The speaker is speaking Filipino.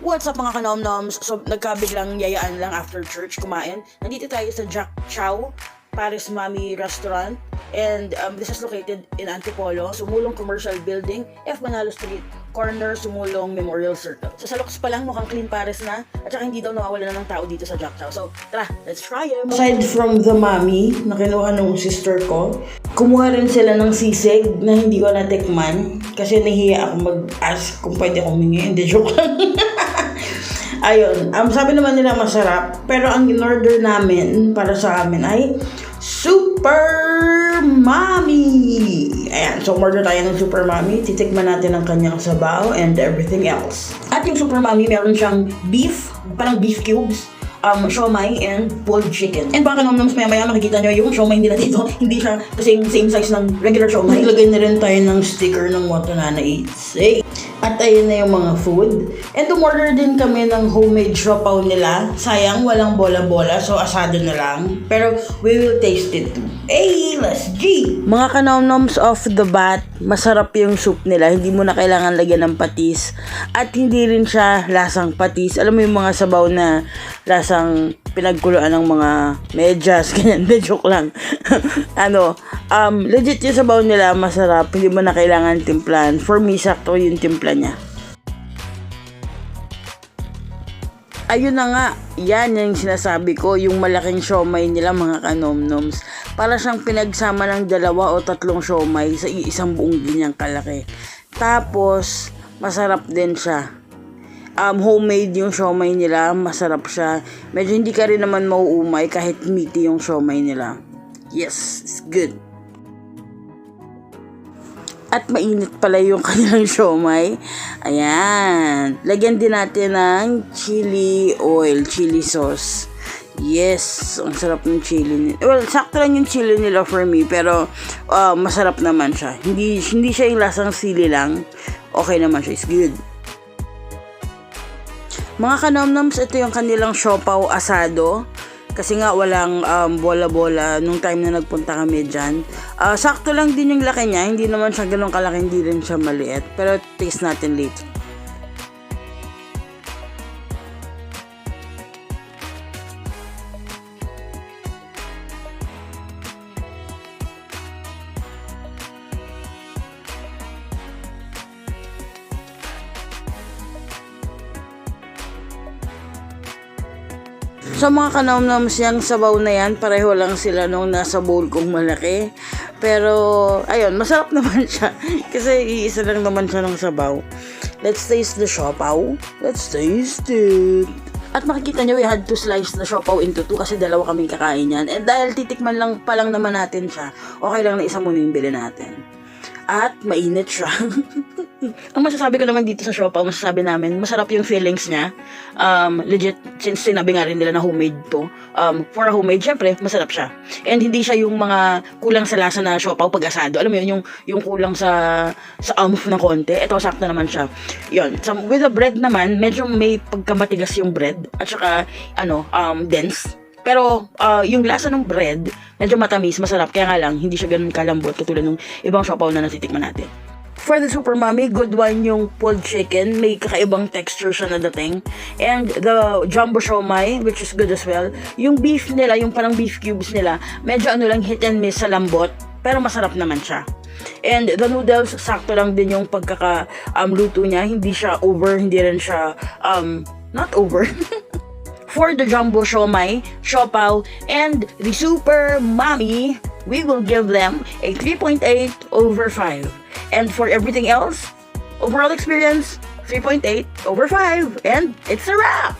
What's up mga kanomnoms? So nagkabiglang yayaan lang after church kumain. Nandito tayo sa Jack Chow Paris Mami Restaurant, and this is located in Antipolo, Sumulong Commercial Building, F. Manalo Street, corner Sumulong Memorial Circle. So sa looks pa lang mukhang clean Paris na, at saka hindi daw nawawala na ng tao dito sa Jack Chow. So tara, let's try it! Aside from the mami na kinuha ng sister ko, kumuha rin sila ng sisig na hindi ko natikman kasi nahiya ako mag-ask kung pwede akong humingi. Hindi, joke lang. Ayun, sabi naman nila masarap, pero ang in-order namin para sa amin ay Super Mami! Ayan, so order tayo ng Super Mami. Titikman natin ang kanyang sabaw and everything else. At yung Super Mami, meron siyang beef, parang beef cubes, siomai, and pulled chicken. And baka naman maya-maya makikita nyo yung siomai nila dito. Hindi siya kasing same size ng regular siomai. Ilagay na rin tayo ng sticker ng Motonana Eats. Hey! At ayun na yung mga food. And umorder din kami ng homemade siopaw nila. Sayang, walang bola-bola, so asado na lang. Pero we will taste it too. Hey, let's G! Mga kanomnoms off the bat, masarap yung soup nila. Hindi mo na kailangan lagyan ng patis. At hindi rin siya lasang patis. Alam mo yung mga sabaw na lasang pinagkuluan ng mga medyas, ganyan. De joke lang. Legit yung sabaw nila, masarap. Hindi mo na kailangan timplahan. For me, sakto yung timpla niya. Ayun na nga, yan yung sinasabi ko, yung malaking siomay nila mga kanomnoms. Para siyang pinagsama ng 2 o 3 siomay sa isang buong ganyang kalaki. Tapos, masarap din siya. Homemade yung siomay nila, masarap siya. Medyo hindi ka rin naman mauumay kahit meaty yung siomay nila. Yes, it's good. At mainit pala yung kanilang siomay. Ayan. Lagyan din natin ng chili oil, chili sauce. Yes, ang sarap ng chili. Well, sakto lang yung chili nila for me, pero masarap naman siya. Hindi siya yung lasang sili lang. Okay naman siya, it's good. Mga kanomnoms, ito yung kanilang siopaw asado. Kasi nga walang bola-bola nung time na nagpunta kami dyan. Sakto lang din yung laki niya. Hindi naman siya ganun kalaki, hindi rin siya maliit. Pero taste natin later. So mga kanomnoms, yung sabaw na yan, pareho lang sila nung nasa bowl kong malaki. Pero, ayun, masarap naman siya. Kasi iisa lang naman siya ng sabaw. Let's taste the siopaw. Let's taste it. At makikita nyo, we had to slice the siopaw into 2 kasi 2 kaming kakain yan. And dahil titikman lang pa lang naman natin siya, okay lang na isa muna yung bili natin. At mainit siya. Ang masasabi ko naman dito sa siopaw, masasabi namin, masarap yung feelings niya. Legit, since sinabi nga rin nila na homemade to. For a homemade, syempre, masarap siya. And hindi siya yung mga kulang sa lasa na siopaw pag asado. Alam mo yun, yung kulang sa umph na konti. Ito, sakto naman siya. Yun. So, with the bread naman, medyo may pagkamatigas yung bread. At saka, dense. Pero, yung lasa ng bread, medyo matamis, masarap. Kaya nga lang, hindi siya ganun kalambot katulad ng ibang siopaw na natitikman natin. For the Super Mami, good one yung pulled chicken. May kakaibang texture siya na dating. And the jumbo siomai, which is good as well. Yung beef nila, yung parang beef cubes nila, medyo lang hit and miss sa lambot. Pero masarap naman siya. And the noodles, sakto lang din yung pagkaka-luto niya. Hindi siya over, hindi rin siya, not over. For the jumbo siomai, siopaw, and the Super Mami, we will give them a 3.8 over 5. And for everything else, overall experience, 3.8 over 5. And it's a wrap!